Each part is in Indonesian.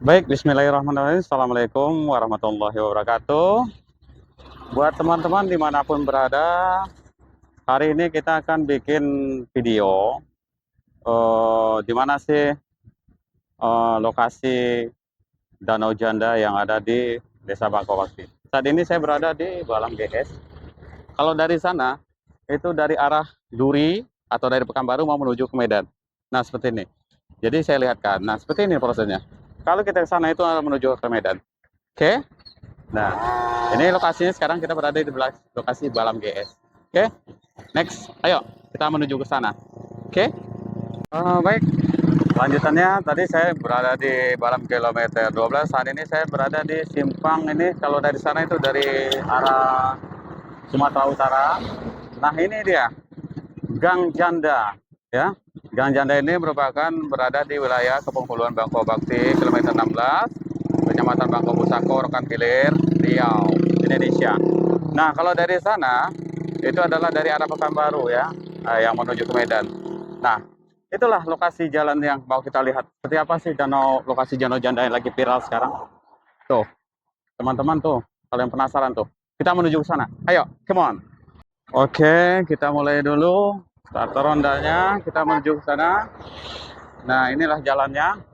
Baik, bismillahirrahmanirrahim. Assalamualaikum warahmatullahi wabarakatuh. Buat teman-teman dimanapun berada, hari ini kita akan bikin video di mana sih lokasi Danau Janda yang ada di Desa Bangkowakti. Saat ini saya berada di Balam GS. Kalau dari sana, itu dari arah Duri atau dari Pekanbaru mau menuju ke Medan. Nah, seperti ini. Jadi saya lihatkan. Nah, seperti ini prosesnya. Kalau kita ke sana itu menuju ke Medan. Oke? Nah, ini lokasinya sekarang kita berada di lokasi Balam GS. Oke, next, ayo kita menuju ke sana. Oke, baik. Lanjutannya tadi saya berada di Balam kilometer 12. Saat ini saya berada di simpang ini. Kalau dari sana itu dari arah Sumatera Utara. Nah, ini dia Gang Janda, ya. Gang Janda ini merupakan berada di wilayah Kepenghuluan Bangko Bakti kilometer 16, Kecamatan Bangko Pusako, Rokan Hilir, Riau, Indonesia. Nah, kalau dari sana itu adalah dari arah Pekanbaru ya, yang menuju ke Medan. Nah, itulah lokasi jalan yang mau kita lihat. Seperti apa sih lokasi Danau Janda yang lagi viral sekarang? Tuh, teman-teman tuh, kalian penasaran tuh. Kita menuju ke sana. Ayo, come on. Oke, kita mulai dulu. Starter rondanya, kita menuju ke sana. Nah, inilah jalannya.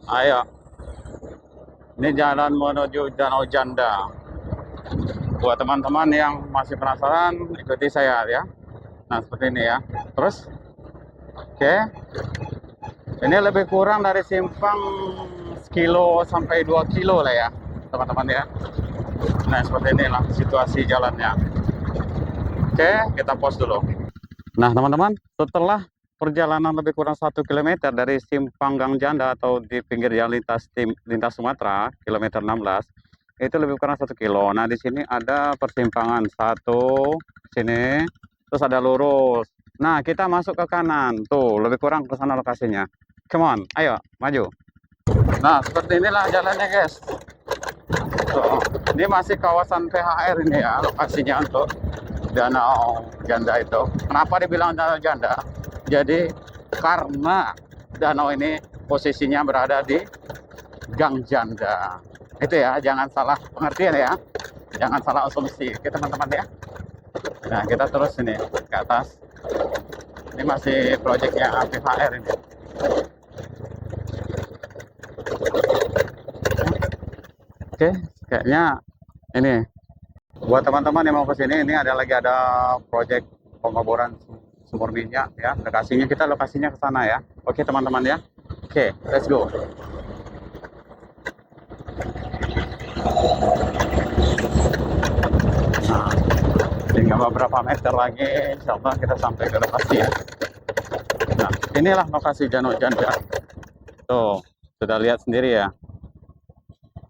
Ayo, ini jalan menuju Danau Janda. Buat teman-teman yang masih penasaran, ikuti saya ya. Nah, seperti ini ya. Terus, oke. Ini lebih kurang dari simpang sekilo sampai 2 kilo lah ya, teman-teman ya. Nah, seperti inilah situasi jalannya. Oke, kita pause dulu. Nah, teman-teman, setelah perjalanan lebih kurang 1 km dari simpang Gang Janda atau di pinggir jalan lintas Sumatera, kilometer 16, itu lebih kurang 1 kilo. Nah, di sini ada persimpangan satu, sini, terus ada lurus. Nah, kita masuk ke kanan, tuh, lebih kurang ke sana lokasinya. Come on, ayo, maju. Nah, seperti inilah jalannya, guys. Tuh, ini masih kawasan PHR ini ya, lokasinya untuk Danau Janda itu. Kenapa dibilang Danau Janda? Jadi karena danau ini posisinya berada di Gang Janda. Itu ya, jangan salah pengertian ya. Jangan salah asumsi. Oke, teman-teman ya. Nah, kita terus ini ke atas. Ini masih proyeknya PHR ini. Oke, kayaknya ini buat teman-teman yang mau ke sini, ini ada proyek pengeboran sumur minyak ya. Lokasinya ke sana ya. Oke, teman-teman ya. Oke, let's go. Nah, tinggal beberapa meter lagi, insya Allah kita sampai ke lokasi ya. Nah, inilah lokasi Danau Janda. Tuh, sudah lihat sendiri ya.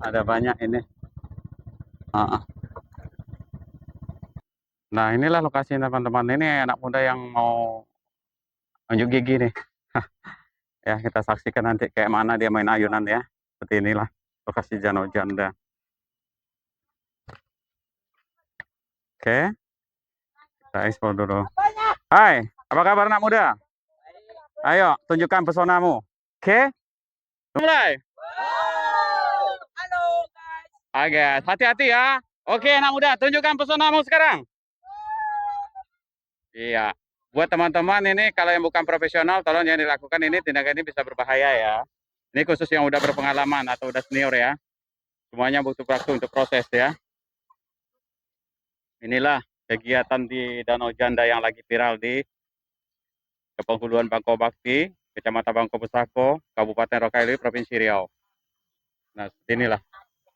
Ada banyak ini. Ah, ah. Nah, inilah lokasi teman-teman. Ini anak muda yang mau unjuk gigi nih. Ya, kita saksikan nanti kayak mana dia main ayunan ya. Seperti inilah lokasi Danau Janda. Oke, kita ekspor dulu. Hai, apa kabar anak muda? Ayo, tunjukkan pesonamu. Oke, mulai. Halo guys. Oke, hati-hati ya. Oke, anak muda, tunjukkan pesonamu sekarang. Iya. Buat teman-teman ini kalau yang bukan profesional, tolong jangan dilakukan ini, tindakan ini bisa berbahaya ya. Ini khusus yang udah berpengalaman atau udah senior ya. Semuanya butuh waktu untuk proses ya. Inilah kegiatan di Danau Janda yang lagi viral di Kepenghuluan Bangko Bakti, Kecamatan Bangko Besako, Kabupaten Rokaili, Provinsi Riau. Nah, seperti inilah.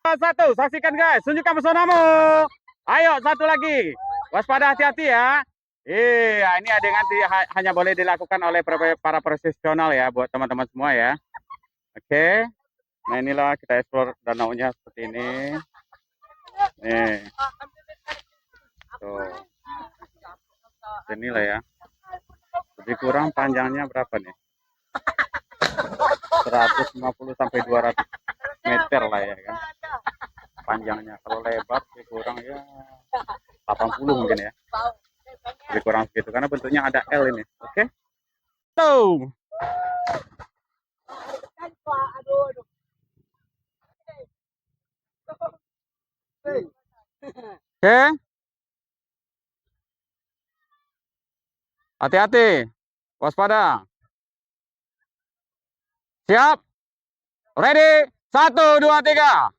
Satu, saksikan guys, tunjukkan pesonamu. Ayo, satu lagi. Waspada, hati-hati ya. Iya, ini adegan hanya boleh dilakukan oleh para profesional ya, buat teman-teman semua ya. Oke. Nah, inilah kita eksplor danaunya seperti ini. Nih. Tuh. Inilah ya. Lebih kurang panjangnya berapa nih? 150 sampai 200 meter lah ya kan. Panjangnya. Kalau lebar lebih kurang ya 80 mungkin ya. Lebih kurang segitu karena bentuknya ada L ini. Oke. Tuh. Oke, hati-hati, waspada. Siap, ready, 1, 2, 3.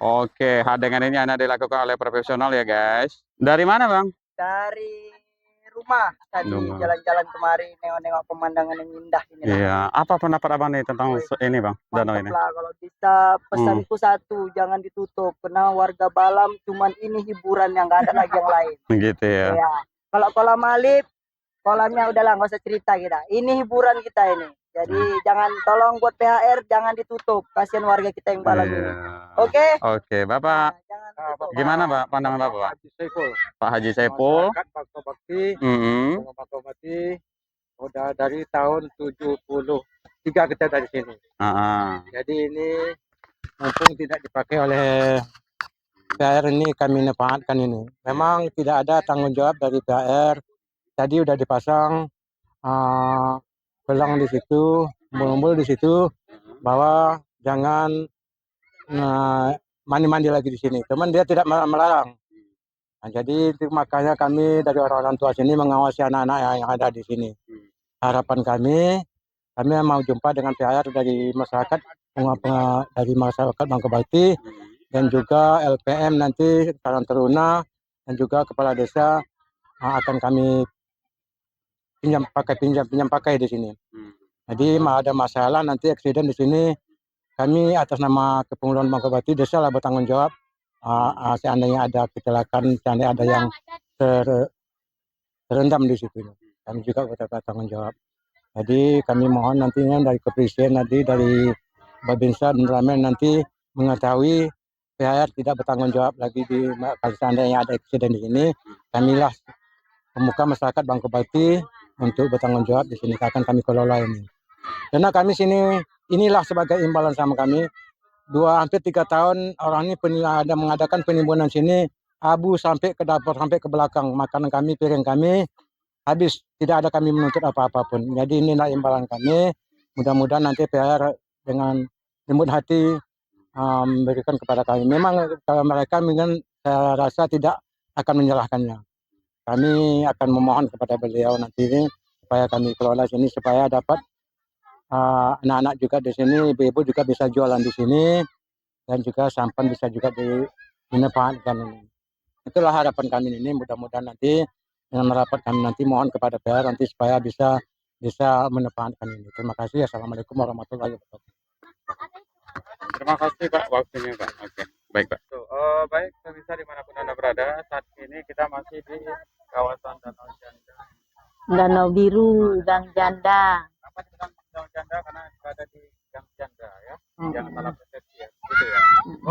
Oke, hadangan ini hanya dilakukan oleh profesional ya guys. Dari mana bang? Dari rumah tadi Rumah. jalan-jalan kemari nengok-nengok pemandangan yang indah ini. Iya, apa pendapat abang nih tentang ini bang, danau ini? Mantap lah kalau bisa. Pesanku satu, jangan ditutup karena warga Balam cuman ini hiburan yang nggak ada lagi yang lain. Gitu ya. Ya, kalau kolam Alif, kolamnya udahlah nggak usah cerita kita. Ini hiburan kita ini. Jadi jangan, tolong buat PHR jangan ditutup. Kasihan warga kita yang Balam ini. Oke? Oke, Bapak. Nah, jangan tutup. Gimana Pak pandangan Bapak? Pak? Haji Saiful. Pak Haji Saiful. Masyarakat Bangka Bakti, Mm-hmm. Bangka Bakti udah dari tahun 73 kita dari sini. Jadi ini mumpung tidak dipakai oleh PR ini kami manfaatkan ini. Memang tidak ada tanggung jawab dari PR. Tadi udah dipasang gelang di situ, umbul-umbul di situ bahwa jangan mandi-mandi lagi di sini. Cuman dia tidak melarang. Nah, jadi itu makanya kami dari orang-orang tua sini mengawasi anak-anak yang ada di sini. Harapan kami mau jumpa dengan PR dari masyarakat Bangka Bakti dan juga LPM nanti Karang Taruna dan juga kepala desa akan kami pinjam pakai di sini. Jadi ada masalah nanti eksiden di sini, kami atas nama Kepengurusan Bangka Bakti desa lah bertanggung jawab. Seandainya ada kecelakaan, seandainya ada yang terendam di situ, kami juga bertanggung jawab. Jadi kami mohon nantinya dari kepolisian nanti dari Babinsa dan Ramen nanti mengetahui PHR tidak bertanggung jawab lagi kalau seandainya ada eksiden di sini. Kamilah pemuka masyarakat Bangka Bakti untuk bertanggung jawab di sini akan kami kelola ini. Karena kami sini inilah sebagai imbalan sama kami. Hampir 3 tahun orang ini ada mengadakan penimbunan sini, abu sampai ke dapur, sampai ke belakang. Makanan kami, piring kami habis, tidak ada kami menuntut apa-apapun. Jadi inilah imbalan kami. Mudah-mudahan nanti PR dengan lembut hati memberikan kepada kami. Memang kalau mereka mungkin saya rasa tidak akan menyalahkannya. Kami akan memohon kepada beliau nanti ini supaya kami kelola sini supaya dapat anak-anak juga di sini, ibu-ibu juga bisa jualan di sini dan juga sampan bisa juga dimanfaatkan ini. Itulah harapan kami ini. Mudah-mudahan nanti dengan merapat kami nanti mohon kepada PR nanti supaya bisa memanfaatkan ini. Terima kasih. Assalamualaikum warahmatullahi wabarakatuh. Terima kasih Pak waktunya Pak. Oke, baik Pak. Baik pemirsa dimanapun Anda berada, saat ini kita masih di kawasan Danau Janda. Danau Biru, Gang Janda. Apa disebut Danau Janda? Karena berada di Gang Janda ya. Jangan salah persepsi ya. Gitu ya.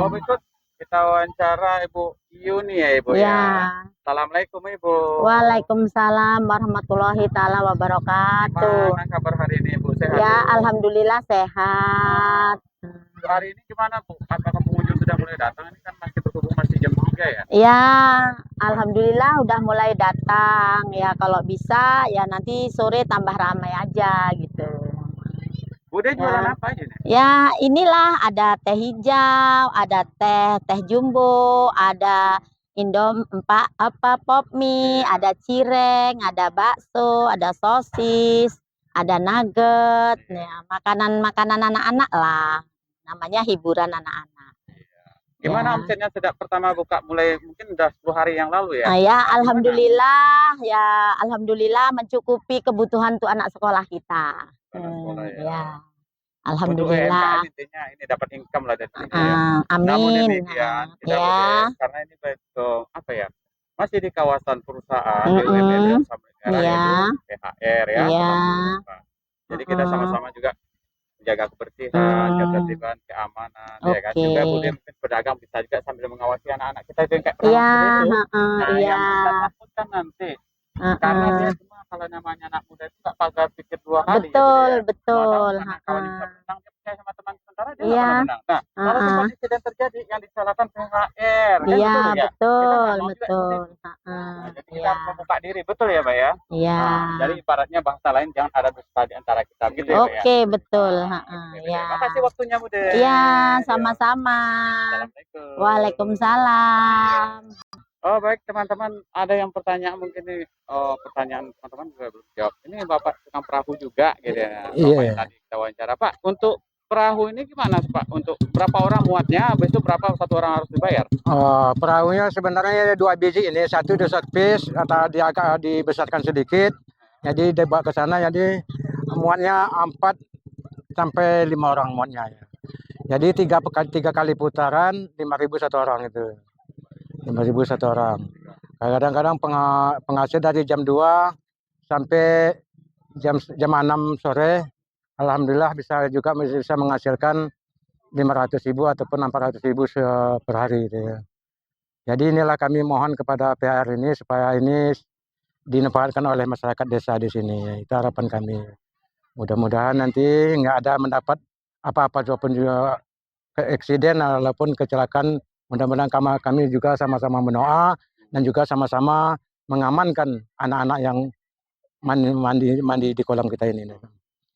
Berikut kita wawancara Ibu Yuni ya Ibu ya. Assalamualaikum Ibu. Waalaikumsalam warahmatullahi taala wabarakatuh. Gimana kabar hari ini Ibu? Sehat? Ya, alhamdulillah sehat. Hari ini gimana Bu? Apakah pengunjung sudah mulai datang? Ini kan masih berhubung masih jam 3 ya? Ya, alhamdulillah udah mulai datang. Ya kalau bisa ya nanti sore tambah ramai aja gitu. Bude jualan apa aja nih? Ya inilah ada teh hijau, ada teh jumbo, ada pop mie, ada cireng, ada bakso, ada sosis, ada nugget, ya makanan-makanan anak-anak lah. Namanya hiburan anak-anak. Gimana omsetnya sejak pertama buka mulai mungkin udah 10 hari yang lalu ya? Ya alhamdulillah mencukupi kebutuhan untuk anak sekolah kita. Ya. Alhamdulillah. Untuk intinya ini dapat income lah dari sini ya. Amin. Namun demikian tidak boleh, karena ini apa ya? Masih di kawasan perusahaan BUMN sampai sekarang itu THR ya. Jadi kita sama-sama juga menjaga kebersihan, ketertiban, keamanan, ya kan. Juga boleh mungkin pedagang bisa juga sambil mengawasi anak-anak kita itu yang kayak yang kita takutkan nanti. Karena dia cuma kalau namanya anak muda itu nggak pakai pikir 2 kali. Betul. Kalau bisa menang dia percaya sama teman, sementara dia nggak Iya. pernah menang. Nah, kalau Heeh. sempat insiden terjadi yang disalahkan PHR, kan Iya, betul ya? Kita betul, nggak mau juga betul. seperti itu. Heeh. Nah, jadi kita Iya. harus membuka diri, betul ya, Pak ya? Iya. Nah, jadi ibaratnya bahasa lain jangan ada dusta di antara kita, gitu ya, Pak ya? Oke, betul. Nah, Heeh. oke, Bude. Ya. Makasih waktunya, Bude. Iya, Ya. sama-sama. Assalamualaikum. Waalaikumsalam. Oh, baik teman-teman, ada yang pertanyaan mungkin nih, pertanyaan teman-teman juga belum jawab. Ini Bapak tukang perahu juga gitu ya, Bapak Iya. yang tadi kita wawancara. Pak, untuk perahu ini gimana Pak? Untuk berapa orang muatnya, habis itu berapa satu orang harus dibayar? Oh, perahunya sebenarnya 2 biji ini, satu di servis atau dia agak dibesarkan sedikit. Jadi dibawa ke sana, jadi muatnya 4 sampai 5 orang muatnya ya. Jadi 3 kali putaran 5.000 satu orang itu. 5.000 satu orang. Kadang-kadang penghasil dari jam 2 sampai jam 6 sore. Alhamdulillah bisa menghasilkan 500.000 ataupun 400.000 per hari gitu ya. Jadi inilah kami mohon kepada PHR ini supaya ini dimanfaatkan oleh masyarakat desa di sini. Itu harapan kami. Mudah-mudahan nanti nggak ada mendapat apa-apa walaupun juga eksiden ataupun kecelakaan. Mudah-mudahan kami juga sama-sama berdoa dan juga sama-sama mengamankan anak-anak yang mandi di kolam kita ini.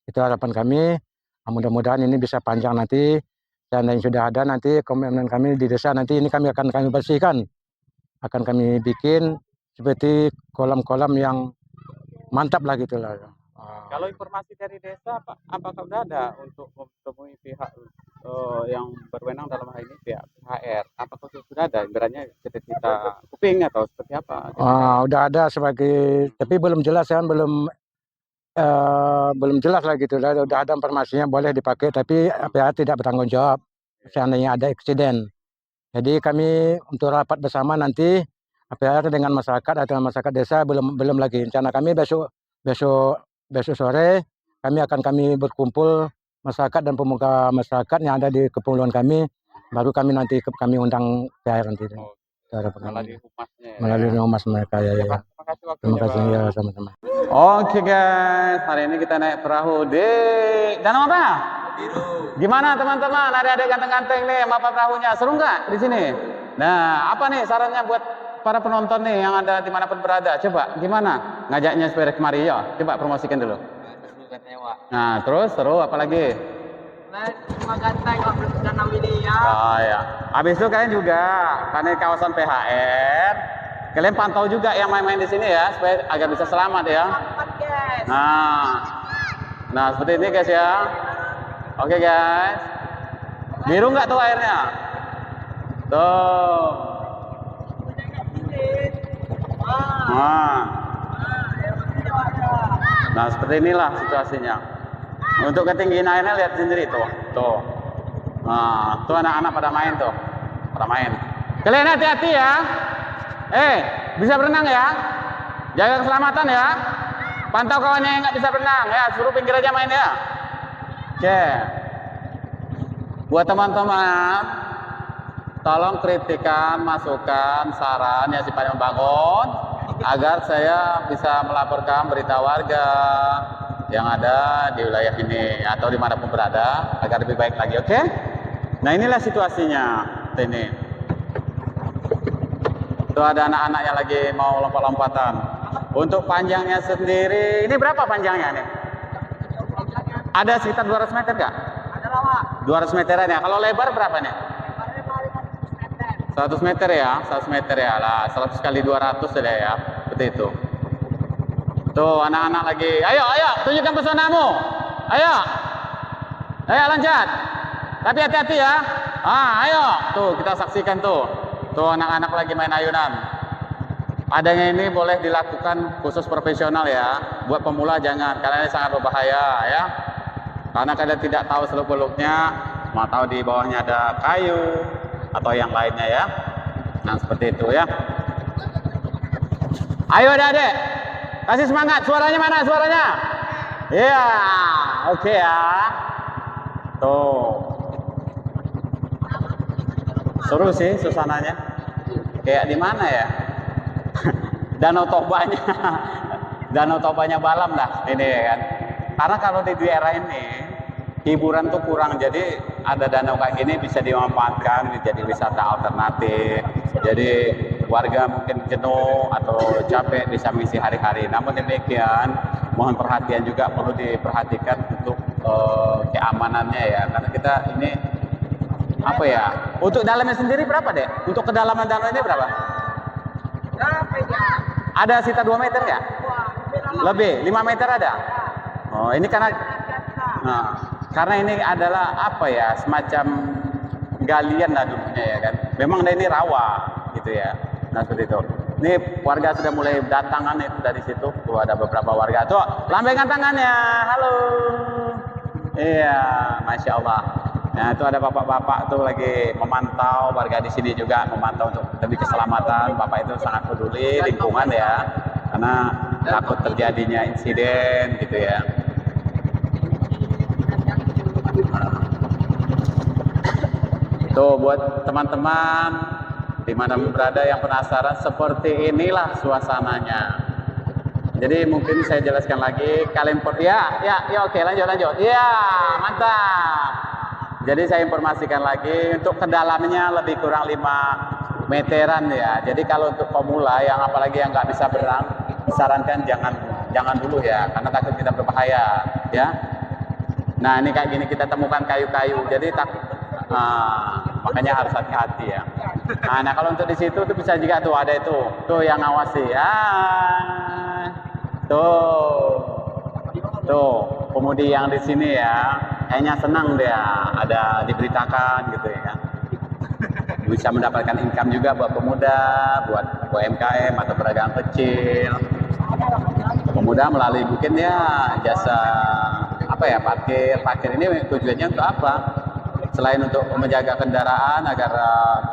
Itu harapan kami. Mudah-mudahan ini bisa panjang nanti. Dan yang sudah ada nanti komitmen kami di desa nanti ini kami bersihkan. Akan kami bikin seperti kolam-kolam yang mantap lah gitu lah. Kalau informasi dari desa, Pak, apakah sudah ada untuk menemui pihak yang berwenang dalam hal ini pihak PHR? Apakah sudah ada? Ibaratnya kita kuping atau seperti apa? Udah ada sebagai, tapi belum jelas kan, belum jelas lah gitu. Udah ada informasinya boleh dipakai, tapi PHR tidak bertanggung jawab seandainya ada eksiden. Jadi kami untuk rapat bersama nanti PHR dengan masyarakat atau masyarakat desa belum lagi. Rencana kami besok sore kami berkumpul masyarakat dan pemuka masyarakat yang ada di kepulauan kami, baru kami nanti kami undang PHR nanti. Melalui humasnya ya. Melalui humas mereka ya. Terima kasih waktunya, Terima kasih Pak. ya sama-sama. Oke guys, hari ini kita naik perahu di danau apa? Biru. Gimana teman-teman? Ada ganteng-ganteng nih, apa perahunya? Seru nggak di sini? Nah, apa nih sarannya buat para penonton nih yang ada dimanapun berada? Coba gimana ngajaknya supaya kemari ya? Coba promosikan dulu. Nah, terus seru apalagi? Cuma ganteng danau ini ya. Oh ya. Habis itu kalian juga karena kawasan PHR, kalian pantau juga yang main-main di sini ya supaya agar bisa selamat ya. Nah seperti ini guys ya. Oke guys. Biru nggak tuh airnya? Tuh. Nah seperti inilah situasinya. Untuk ketinggian airnya lihat sendiri tuh. Nah, tuh anak-anak pada main tuh. Pada main. Kalian hati-hati ya. Bisa berenang ya. Jaga keselamatan ya. Pantau kawannya yang nggak bisa berenang ya. Suruh pinggir aja main ya. Oke. Buat teman-teman, tolong kritikan, masukan, saran yang sifatnya membangun agar saya bisa melaporkan berita warga yang ada di wilayah ini atau dimanapun berada agar lebih baik lagi, oke? Nah inilah situasinya ini. Tuh ada anak-anak yang lagi mau lompat-lompatan. Untuk panjangnya sendiri, ini berapa panjangnya nih? Ada sekitar 200 meter nggak? Ada lawak. 200 meteran ya. Kalau lebar berapa nih? 100 meter ya, 100 meter ya lah, 100 kali 200 sudah ya, seperti itu. Tuh anak-anak lagi, ayo tunjukkan pesonamu, ayo loncat, tapi hati-hati ya. Ayo, tuh kita saksikan tuh anak-anak lagi main ayunan. Adanya ini boleh dilakukan khusus profesional ya, buat pemula jangan, karena ini sangat berbahaya ya. Karena kalian tidak tahu seluk-beluknya, mau tahu di bawahnya ada kayu atau yang lainnya ya. Nah seperti itu ya. Ayo adik-adik, kasih semangat. Suaranya mana suaranya? Iya, oke ya. Tuh, seru sih suasananya. Kayak di mana ya? Danau Tobanya Balam dah ini ya kan. Karena kalau di daerah ini hiburan tuh kurang, jadi ada danau kayak gini bisa dimanfaatkan jadi wisata alternatif. Jadi warga mungkin jenuh atau capek bisa mengisi hari-hari. Namun demikian, mohon perhatian juga perlu diperhatikan untuk keamanannya ya. Karena kita ini apa ya? Untuk dalamnya sendiri berapa deh? Untuk kedalaman danau ini berapa? Ada sekitar 2 meter ya? Lebih, 5 meter ada? Oh, ini karena ini adalah apa ya, semacam galian lah dulunya ya kan. Memang ini rawa gitu ya. Nah seperti itu. Ini warga sudah mulai datangan itu dari situ. Tuh ada beberapa warga. Tuh lambaikan tangannya. Halo. Iya, masya Allah. Nah itu ada bapak-bapak tuh lagi memantau, warga di sini juga memantau untuk lebih keselamatan. Bapak itu sangat peduli lingkungan ya, karena takut terjadinya insiden gitu ya. Tuh buat teman-teman dimanapun berada yang penasaran, seperti inilah suasananya. Jadi mungkin saya jelaskan lagi, kalian ya oke lanjut ya mantap. Jadi saya informasikan lagi untuk kedalamannya lebih kurang 5 meteran ya. Jadi kalau untuk pemula yang apalagi yang nggak bisa berenang, disarankan jangan dulu ya, karena takut kita berbahaya ya. Nah ini kayak gini kita temukan kayu-kayu, jadi makanya harus hati-hati ya. Nah kalau untuk di situ tuh bisa juga tuh ada tuh yang ngawasi tuh pemudi yang di sini ya, kayaknya senang dia ada diberitakan gitu ya. Bisa mendapatkan income juga buat pemuda, buat UMKM atau pedagang kecil. Pemuda melalui mungkin ya jasa apa ya, parkir ini tujuannya untuk apa? Selain untuk menjaga kendaraan agar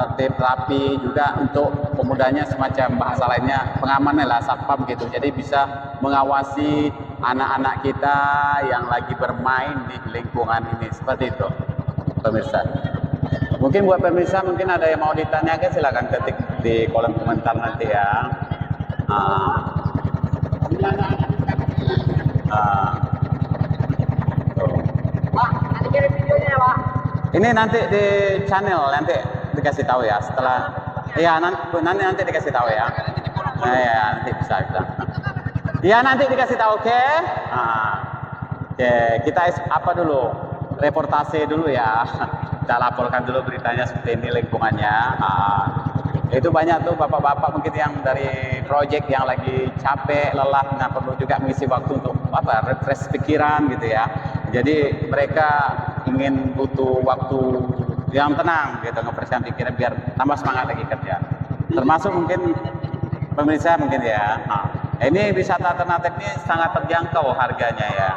tertib rapi, juga untuk pemudanya semacam bahasa lainnya pengamanan lah, satpam gitu. Jadi bisa mengawasi anak-anak kita yang lagi bermain di lingkungan ini, seperti itu pemirsa. Mungkin buat pemirsa mungkin ada yang mau ditanyakan, silakan ketik di kolom komentar nanti ya. Ini nanti di channel nanti dikasih tahu ya setelah ya nanti dikasih tahu ya. Nah, ya nanti bisa. Ya nanti dikasih tahu, oke? Oke, kita apa dulu? Reportase dulu ya. Kita laporkan dulu beritanya seperti ini lingkungannya. Itu banyak tuh bapak-bapak mungkin yang dari proyek yang lagi capek, lelah, nah perlu juga mengisi waktu untuk apa? Refresh pikiran gitu ya. Jadi mereka ingin butuh waktu yang tenang gitu, nge-refresh pikiran biar tambah semangat lagi kerja. Termasuk mungkin pemirsa mungkin ya. Ini wisata alternatif ini sangat terjangkau harganya ya.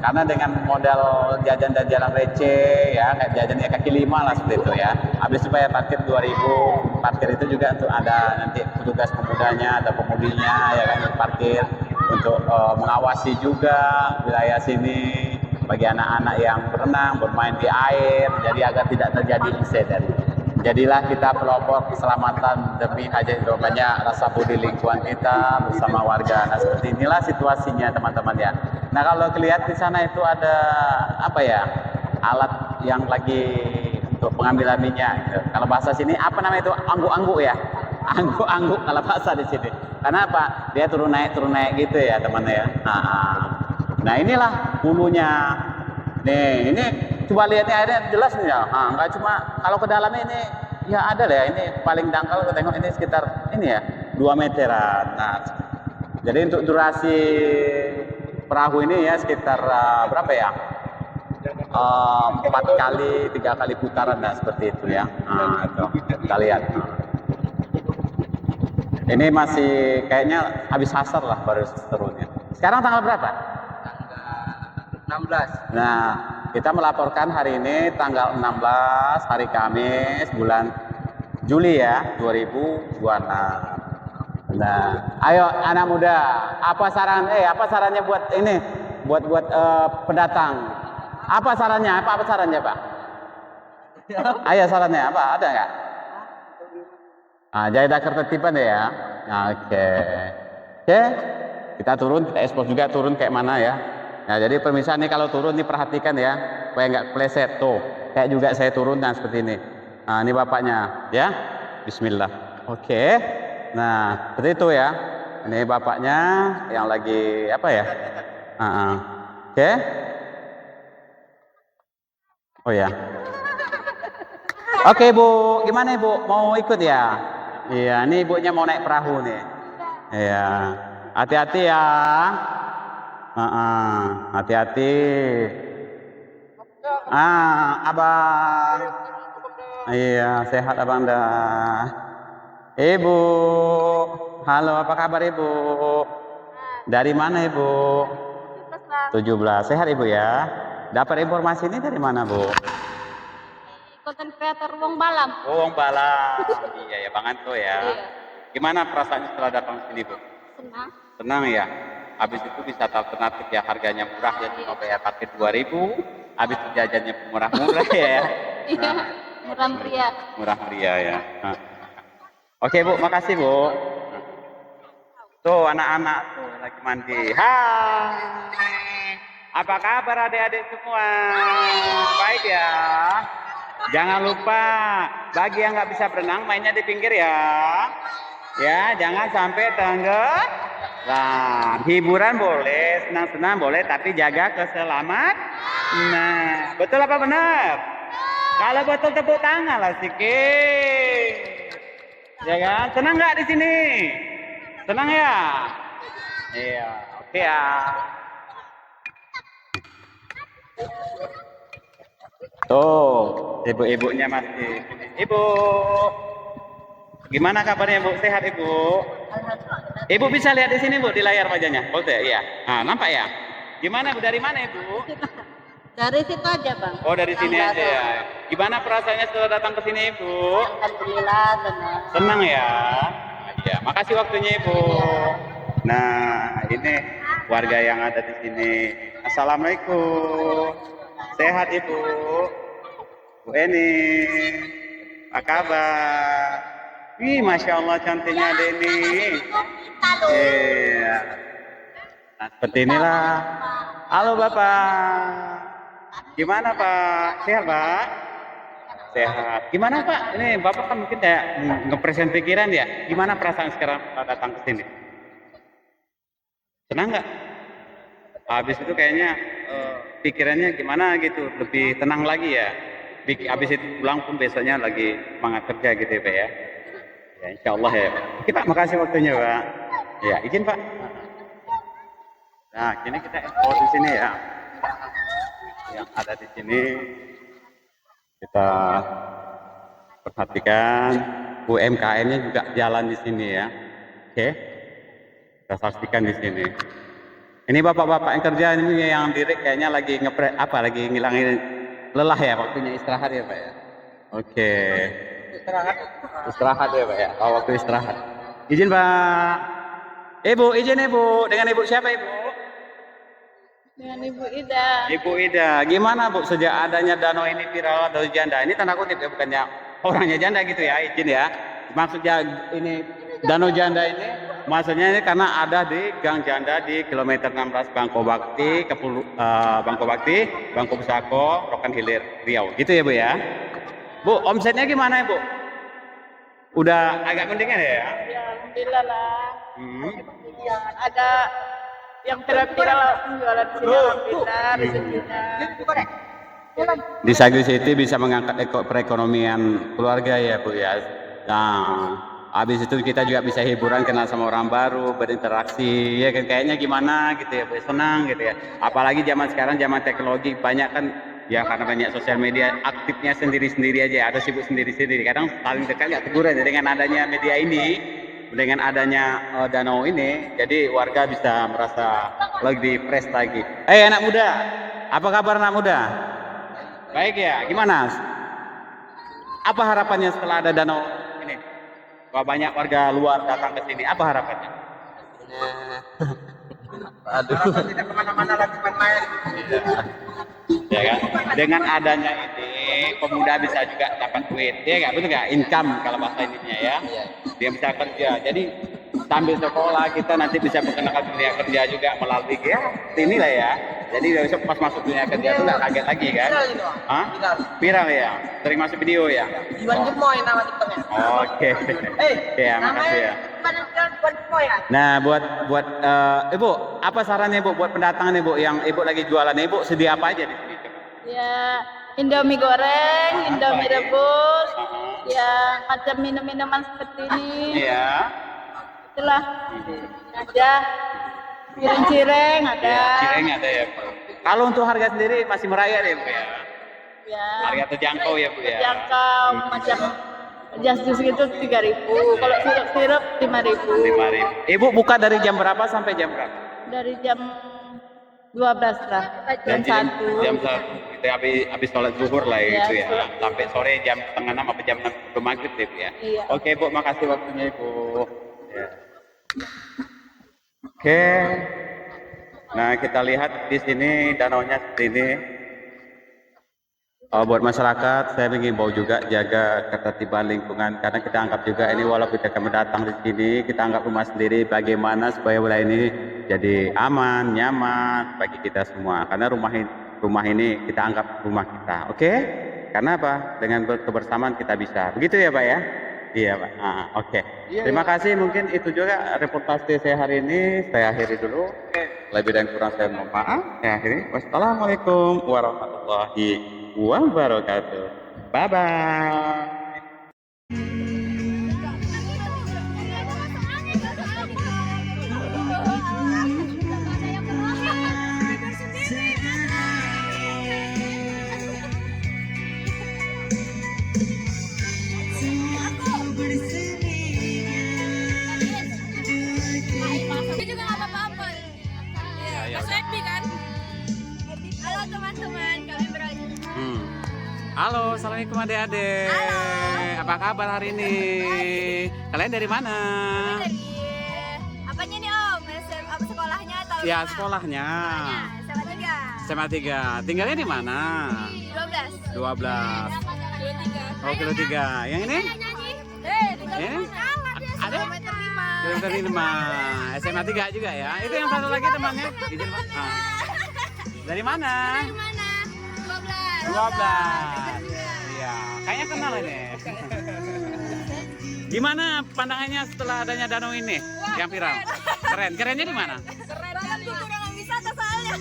Karena dengan modal jajan-jajanan receh ya, kayak jajannya kaki 5 lah seperti itu ya. Habis supaya parkir 2.000, parkir itu juga untuk ada nanti petugas pemudanya atau pemudinya ya kan parkir untuk mengawasi juga wilayah sini bagi anak-anak yang berenang, bermain di air, jadi agar tidak terjadi insiden. Jadilah kita pelopor keselamatan demi hajat banyak rasa budi lingkungan kita bersama warga. Nah seperti inilah situasinya teman-teman ya. Nah kalau kelihatan di sana itu ada apa ya, alat yang lagi untuk pengambilan minyak. Gitu. Kalau bahasa sini apa namanya itu, angguk-angguk ya, angguk-angguk kalau bahasa di sini. Karena apa? Dia turun naik gitu ya teman-teman ya. Nah inilah hulunya. Nih ini coba lihat nih airnya jelas nih ya. Nggak cuma kalau ke dalamnya ini ya ada lah ya, ini paling dangkal kita tengok ini sekitar ini ya 2 meteran. Nah jadi untuk durasi perahu ini ya sekitar berapa ya? 4 kali 3 kali putaran nah seperti itu ya. Itu kita lihat. Ini masih kayaknya habis asar lah baru turunnya. Sekarang tanggal berapa? 16. Nah, kita melaporkan hari ini tanggal 16 hari Kamis bulan Juli ya 2026. Nah, ayo anak muda, apa sarannya buat ini? Buat pendatang. Apa sarannya? Apa sarannya, Pak? Ayo sarannya apa? Ada nggak? Jaga ketertiban ya. Oke. Kita turun, kita expose juga turun kayak mana ya. Nah, jadi pemirsa nih kalau turun nih perhatikan ya, supaya nggak kepleset tuh. Kayak juga saya turunkan seperti ini. Nah, ini bapaknya, ya. Bismillah. Oke. Nah, seperti itu ya. Ini bapaknya yang lagi apa ya? Oke. Oh ya. Oke, Bu. Gimana, Ibu? Mau ikut ya? Iya, ini ibunya mau naik perahu nih. Iya. Hati-hati ya. Hati-hati. Abang. Iya, sehat abang dah. Ibu. Halo, apa kabar Ibu? Dari mana Ibu? 17. Sehat Ibu ya? Dapat informasi ini dari mana Bu? Konten kreator Wong Balam. Oh, Wong Balam. Iya ya, Bang Anto ya. Gimana perasaannya setelah datang ke sini Bu? Senang. Senang ya. Habis itu wisata alternatif ya, harganya murah ya, cuma bayar parkir 2.000. Habis itu jajannya murah-murah ya. Iya, murah meriah. Murah meriah ya. Oke Bu, makasih Bu. Tuh anak-anak tuh lagi mandi. Hai. Apa kabar adik-adik semua? Baik ya. Jangan lupa bagi yang nggak bisa berenang mainnya di pinggir ya. Ya, jangan sampai tenggelam. Hiburan boleh, senang-senang boleh, tapi jaga keselamatan. Nah, betul apa benar? Kalau betul tepuk tangan lah sikit. Ya kan? Senang nggak di sini? Senang ya? Iya, oke ya. Tuh, ibu-ibunya masih. Ibu, gimana kabarnya Bu? Sehat Ibu? Ibu bisa lihat di sini Bu, di layar wajahnya. Boleh ya? Nah, nampak ya? Gimana Bu? Dari mana Ibu? Dari situ aja Bang. Oh, dari sini aja ya. Gimana perasaannya setelah datang ke sini Ibu? Alhamdulillah senang. Senang ya? Iya, makasih waktunya Ibu. Nah, ini warga yang ada di sini. Assalamualaikum. Sehat Ibu? Bu Eni, apa kabar? Wih, Masya Allah cantiknya Deni. Iya. Nah, seperti inilah. Halo Bapak. Gimana Pak? Sehat Pak? Sehat. Gimana Pak? Ini Bapak kan mungkin kayak ngepresent pikiran ya. Gimana perasaan sekarang Pak datang ke sini? Senang nggak? Habis itu kayaknya pikirannya gimana gitu, lebih tenang lagi ya. Habis itu pulang pun besoknya lagi semangat kerja gitu ya Pak ya. Ya insya Allah ya Pak. Oke Pak, makasih waktunya Pak. Ya izin Pak. Nah kini kita explore di sini ya. Yang ada di sini kita perhatikan UMKM-nya juga jalan di sini ya. Oke, kita saksikan di sini. Ini bapak-bapak yang kerja ini yang diri kayaknya lagi lagi ngilangin lelah ya, waktunya istirahat ya Pak ya. Oke. Istirahat ya Pak ya. Oh, waktu istirahat. Izin Pak. Ibu, izin Ibu. Dengan Ibu siapa Ibu? Dengan Ibu Ida. Ibu Ida, gimana Bu sejak adanya danau ini viral, danau janda? Ini tanda kutip ya, bukannya orangnya janda gitu ya, izin ya. Maksudnya ini danau janda ini, maksudnya ini karena ada di Gang Janda di kilometer 16 Bangko Bakti, Bangko Bakti, Bangko Besako, Rokan Hilir, Riau. Gitu ya Bu ya. Bu, omsetnya gimana ya Bu? Udah agak mendingan ya? Ya alhamdulillah lah. Yang ada yang viral-viral jualan di sini alhamdulillah rezekinya. Di Sagu City bisa mengangkat perekonomian keluarga ya Bu ya. Nah, habis itu kita juga bisa hiburan, kenal sama orang baru, berinteraksi ya kan, kayaknya gimana gitu ya Bu, senang gitu ya. Apalagi zaman sekarang zaman teknologi banyak kan ya, karena banyak sosial media, aktifnya sendiri-sendiri aja atau sibuk sendiri-sendiri. Kadang paling dekat ya teguran ya, dengan adanya media ini, dengan adanya danau ini, jadi warga bisa merasa lebih fresh lagi. Anak muda, apa kabar anak muda? Baik ya, gimana? Apa harapannya setelah ada danau ini? Wah, banyak warga luar datang ke sini, apa harapannya? Aduh. Tidak kemana-mana lagi main-main. Ya kan? Dengan adanya ini pemuda bisa juga dapat duit, ya nggak, betul nggak? Income kalau bahasa ininya ya. Dia bisa kerja. Jadi sambil sekolah kita nanti bisa mengenalkan dunia kerja juga melalui ya inilah ya. Jadi besok pas masuk dunia kerja tuh nggak kaget lagi kan? Viral ini, Bang. Hah? Viral. Viral ya? Sering masuk video ya? Iwan Gemoy nama TikToknya. Oke. Ya, makasih ya. Iwan Gemoy ya. Nah, buat Ibu, apa sarannya Ibu buat pendatang nih Bu yang Ibu lagi jualan nih, Ibu sedia apa aja di sini? Ya, Indomie goreng, Indomie lagi? rebus, ya macam minum-minuman seperti ini. Iya. Itulah. Ada cireng-cireng ada. Iya, cireng ada ya Bu. Kalau untuk harga sendiri masih meraya deh Bu ya. Ya. Harga terjangkau ya Bu ya. Terjangkau macam jus gitu 3.000. Kalau sirup-sirup 5.000. 5.000. Ibu buka dari jam berapa sampai jam berapa? Dari jam 12 lah. Jam 1. Jam 1. Kita habis sholat zuhur lah Iya, itu ya. sholat. Sampai sore jam setengah 6 apa jam 6 sebelum maghrib deh Bu ya. Iya. Oke Bu, makasih waktunya Ibu. Ya. Oke. Nah, kita lihat di sini danaunya seperti ini. Buat masyarakat, saya mengimbau juga jaga ketertiban lingkungan karena kita anggap juga ini walaupun kita akan datang di sini, kita anggap rumah sendiri. Bagaimana supaya wilayah ini jadi aman, nyaman bagi kita semua. Karena rumah ini kita anggap rumah kita, oke? Karena apa? Dengan kebersamaan kita bisa. Begitu ya, Pak ya? Iya, Pak. Oke. Terima kasih. Mungkin itu juga reportase saya hari ini. Saya akhiri dulu. Lebih dan kurang saya mohon maaf. Saya akhiri. Wassalamualaikum warahmatullahi wabarakatuh. Bye bye. Dia juga nggak apa-apa. Iya, Mas happy kan? Halo teman-teman, kami berada. Halo, assalamualaikum adik-adik. Halo. Apa kabar hari ini? Kalian dari mana? Dari apanya nih Om? Apa sekolahnya atau Ya, rumah? sekolahnya. Sama tiga. SMA 3. Tinggalnya di mana? 12. 12. Kilo 3. Oh, kilo 3. Yang ini? Tinggal Ada? kilometer 5. Kilometer 5. SMA 3 juga ya. Itu yang satu lagi temannya. Izin, Pak. Dari mana? Dari mana? 12. 12. Iya, kayaknya kenal ini. Gimana pandangannya setelah adanya danau ini yang viral? Keren. Kerennya di mana? Keren banget tuh orang wisata soalnya.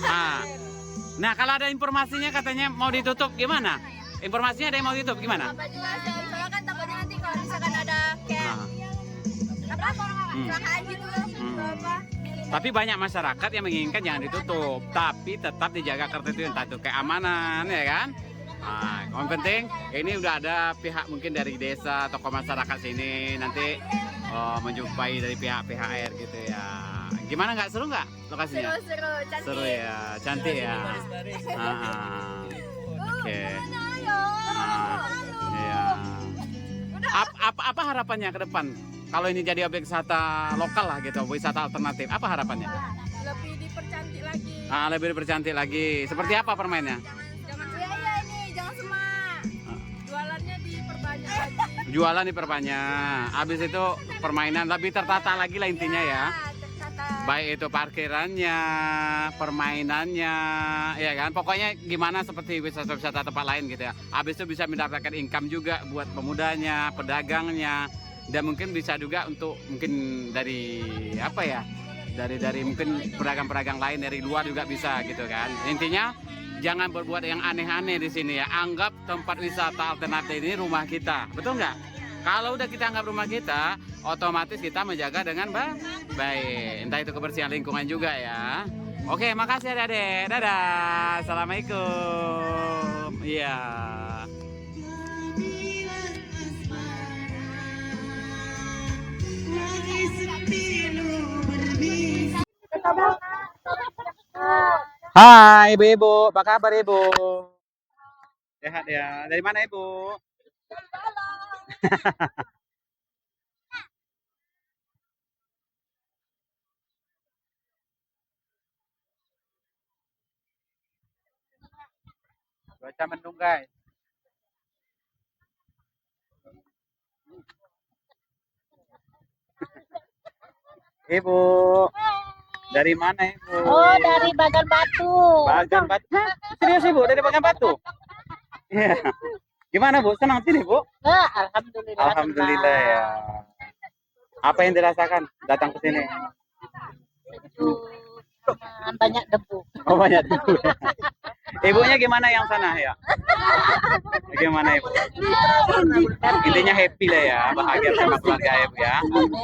Nah, kalau ada informasinya katanya mau ditutup gimana? Informasinya ada yang mau ditutup gimana? Apa juga soalnya kan takutnya nanti kalau misalkan ada kayak apa kecelakaan gitu atau apa. Tapi banyak masyarakat yang menginginkan jangan ditutup, tapi tetap dijaga ketertiban, entah itu keamanan, ya kan? Nah, yang penting ini udah ada pihak mungkin dari desa, tokoh masyarakat sini nanti menjumpai dari pihak PHR gitu ya. Gimana, nggak seru nggak lokasinya? Seru, cantik. Seru ya, cantik ya. Oke. Iya. Apa harapannya ke depan? Kalau ini jadi objek wisata lokal lah gitu, wisata alternatif, apa harapannya? Lebih dipercantik lagi. Lebih dipercantik lagi. Seperti apa permainnya? Jangan ini, jangan semak. Jualannya diperbanyak lagi. Jualan diperbanyak. Habis itu permainan lebih tertata lagi lah intinya ya. Tertata. Baik itu parkirannya, permainannya, ya kan? Pokoknya gimana seperti wisata-wisata tempat lain gitu ya. Habis itu bisa mendapatkan income juga buat pemudanya, pedagangnya. Dan mungkin bisa juga untuk mungkin dari apa ya, dari mungkin pedagang-pedagang lain dari luar juga bisa gitu kan. Intinya jangan berbuat yang aneh-aneh di sini ya. Anggap tempat wisata alternatif ini rumah kita, betul nggak? Kalau udah kita anggap rumah kita, otomatis kita menjaga dengan baik. Entah itu kebersihan lingkungan juga ya. Oke, makasih adik-adik. Dadah. Assalamualaikum. Iya. Hai ibu-ibu, apa kabar ibu? Sehat ya. Dari mana ibu? Cuaca mendung guys. Ibu. Dari mana Ibu? Oh, dari Bagan Batu. Bagan Batu. Hah? Serius Ibu, dari Bagan Batu? Iya. Gimana Bu? Senang sini Bu? Alhamdulillah. Alhamdulillah ya. Apa yang dirasakan datang ke sini? Banyak debu. Oh banyak debu. Ibunya gimana yang sana ya? Gimana Ibu? Intinya happy lah ya, bahagia sama keluarga ya Bu ya.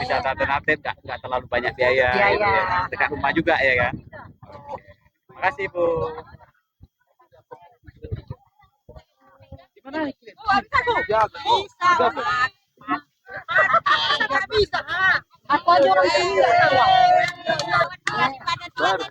Bisa alternatif, nggak terlalu banyak biaya. Biaya. Ya. Dekat rumah juga ya kan? Terima kasih Bu. Gimana? Aku aja orang sini nggak tahu. Baru